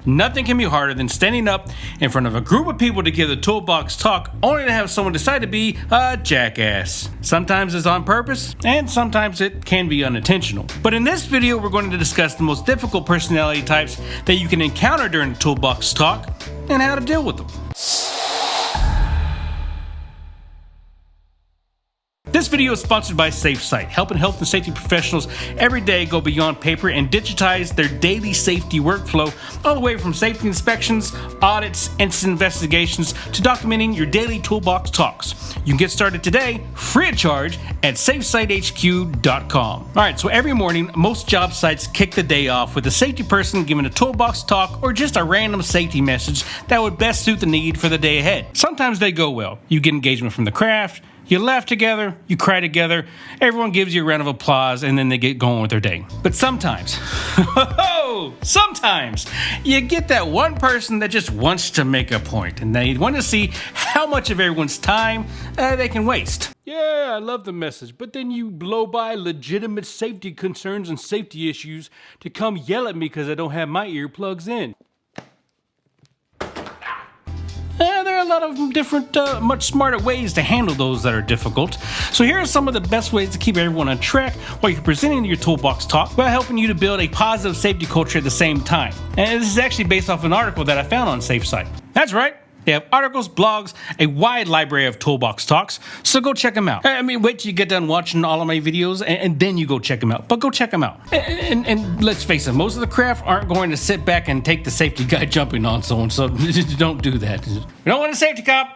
Nothing can be harder than standing up in front of a group of people to give the Toolbox talk only to have someone decide to be a jackass. Sometimes it's on purpose, and sometimes it can be unintentional. But in this video, we're going to discuss the most difficult personality types that you can encounter during the Toolbox talk and how to deal with them. This video is sponsored by SafeSite, helping health and safety professionals every day go beyond paper and digitize their daily safety workflow, all the way from safety inspections, audits, incident investigations, to documenting your daily Toolbox talks. You can get started today, free of charge, at safesitehq.com. Alright, so every morning, most job sites kick the day off with a safety person giving a Toolbox talk or just a random safety message that would best suit the need for the day ahead. Sometimes they go well. You get engagement from the craft, you laugh together, you cry together, everyone gives you a round of applause, and then they get going with their day. But sometimes, sometimes, you get that one person that just wants to make a point, and they want to see how much of everyone's time they can waste. Yeah, I love the message, but then you blow by legitimate safety concerns and safety issues to come yell at me because I don't have my earplugs in. There are a lot of different, much smarter ways to handle those that are difficult. So here are some of the best ways to keep everyone on track while you're presenting your Toolbox talk, while helping you to build a positive safety culture at the same time. And this is actually based off an article that I found on SafeSite. That's right. They have articles, blogs, a wide library of Toolbox talks, so go check them out. I mean, wait till you get done watching all of my videos, and then you go check them out. But go check them out. And let's face it, most of the craft aren't going to sit back and take the safety guy jumping on someone, so don't do that. We don't want a safety cop.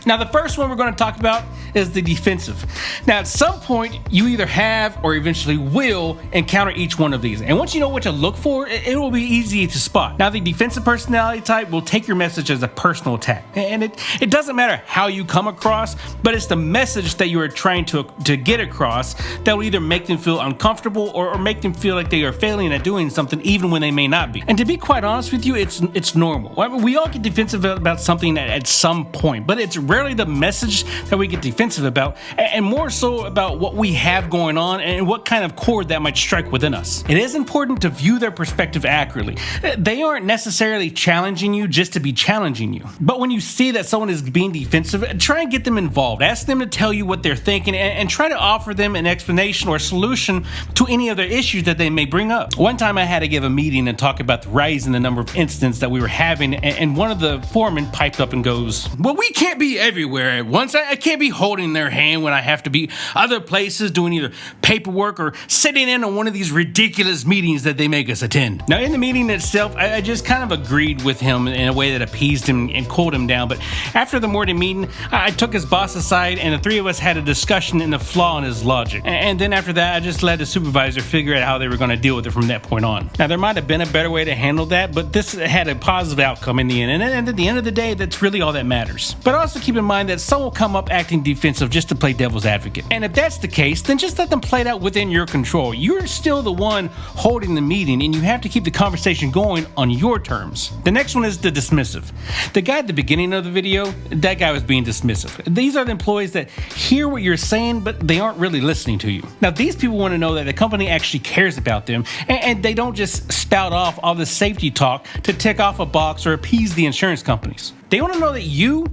Now, the first one we're going to talk about is the defensive. Now, at some point, you either have or eventually will encounter each one of these. And once you know what to look for, it will be easy to spot. Now, the defensive personality type will take your message as a personal attack. And it doesn't matter how you come across, but it's the message that you are trying to get across that will either make them feel uncomfortable or make them feel like they are failing at doing something even when they may not be. And to be quite honest with you, it's normal. I mean, we all get defensive about something at some point, but it's rarely the message that we get defensive about, and more so about what we have going on and what kind of chord that might strike within us. It is important to view their perspective accurately. They aren't necessarily challenging you just to be challenging you. But when you see that someone is being defensive, try and get them involved. Ask them to tell you what they're thinking and try to offer them an explanation or solution to any of their issues that they may bring up. One time I had to give a meeting and talk about the rise in the number of incidents that we were having, and one of the foremen piped up and goes, "Well, we can't be everywhere at once. I can't be holding their hand when I have to be other places doing either paperwork or sitting in on one of these ridiculous meetings that they make us attend." Now, in the meeting itself, I just kind of agreed with him in a way that appeased him and cooled him down. But after the morning meeting, I took his boss aside and the three of us had a discussion in the flaw in his logic. And then after that, I just let the supervisor figure out how they were going to deal with it from that point on. Now, there might have been a better way to handle that, but this had a positive outcome in the end. And at the end of the day, that's really all that matters. But also keep in mind that some will come up acting defensive just to play devil's advocate. And if that's the case, then just let them play it out within your control. You're still the one holding the meeting, and you have to keep the conversation going on your terms. The next one is the dismissive. The guy at the beginning of the video, that guy was being dismissive. These are the employees that hear what you're saying, but they aren't really listening to you. Now, these people want to know that the company actually cares about them, and they don't just spout off all the safety talk to tick off a box or appease the insurance companies. They want to know that you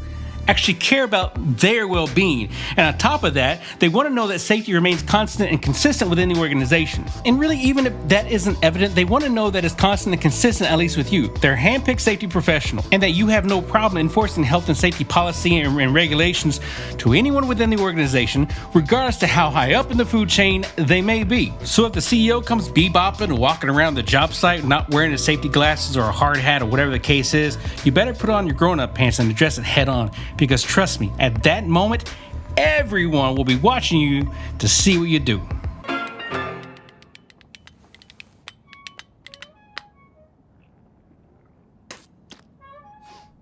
actually care about their well-being. And on top of that, they want to know that safety remains constant and consistent within the organization. And really, even if that isn't evident, they want to know that it's constant and consistent, at least with you. They're handpicked safety professional, and that you have no problem enforcing health and safety policy and regulations to anyone within the organization, regardless to how high up in the food chain they may be. So if the CEO comes bebopping and walking around the job site not wearing his safety glasses or a hard hat or whatever the case is, you better put on your grown-up pants and address it head on. Because trust me, at that moment, everyone will be watching you to see what you do.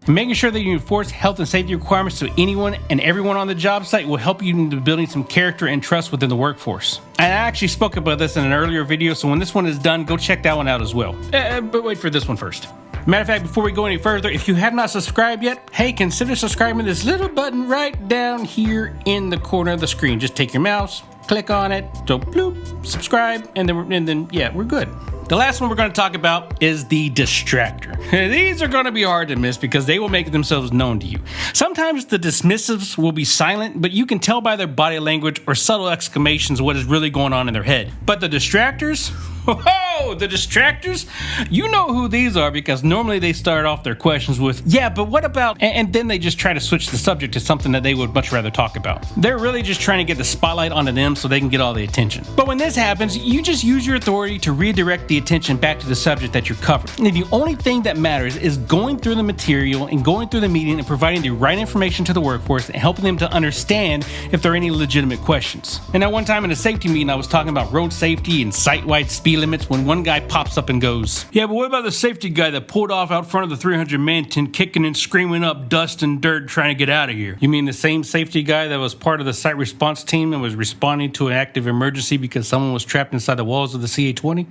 Making sure that you enforce health and safety requirements to anyone and everyone on the job site will help you into building some character and trust within the workforce. And I actually spoke about this in an earlier video, so when this one is done, go check that one out as well. But wait for this one first. Matter of fact, before we go any further, if you have not subscribed yet, hey, consider subscribing to this little button right down here in the corner of the screen. Just take your mouse, click on it, so bloop, subscribe, and then yeah, we're good. The last one we're going to talk about is the distractor. These are going to be hard to miss because they will make themselves known to you. Sometimes the dismissives will be silent, but you can tell by their body language or subtle exclamations what is really going on in their head. But the distractors, the distractors, you know who these are because normally they start off their questions with, yeah, but what about, and then they just try to switch the subject to something that they would much rather talk about. They're really just trying to get the spotlight onto them so they can get all the attention. But when this happens, you just use your authority to redirect the attention back to the subject that you're covering. And the only thing that matters is going through the material and going through the meeting and providing the right information to the workforce and helping them to understand if there are any legitimate questions. And at one time in a safety meeting, I was talking about road safety and site-wide speed limits when one guy pops up and goes, yeah, but what about the safety guy that pulled off out front of the 300-man tent kicking and screaming up dust and dirt trying to get out of here? You mean the same safety guy that was part of the site response team and was responding to an active emergency because someone was trapped inside the walls of the CA-20?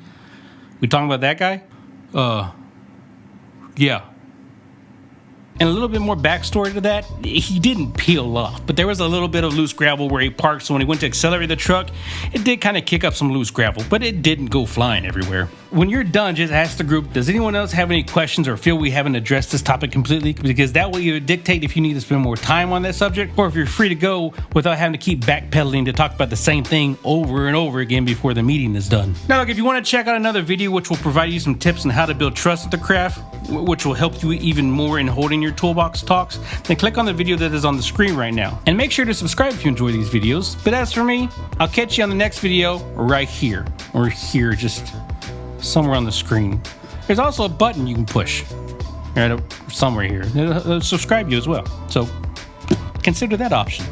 We talking about that guy? Yeah. And a little bit more backstory to that, he didn't peel off, but there was a little bit of loose gravel where he parked, so when he went to accelerate the truck, it did kind of kick up some loose gravel, but it didn't go flying everywhere. When you're done, just ask the group, does anyone else have any questions or feel we haven't addressed this topic completely? Because that will either dictate if you need to spend more time on that subject, or if you're free to go without having to keep backpedaling to talk about the same thing over and over again before the meeting is done. Now look, if you want to check out another video which will provide you some tips on how to build trust with the craft, which will help you even more in holding your toolbox talks, then click on the video that is on the screen right now. And make sure to subscribe if you enjoy these videos. But as for me, I'll catch you on the next video right here, or here, just somewhere on the screen. There's also a button you can push right somewhere here. It'll subscribe you as well. So consider that option.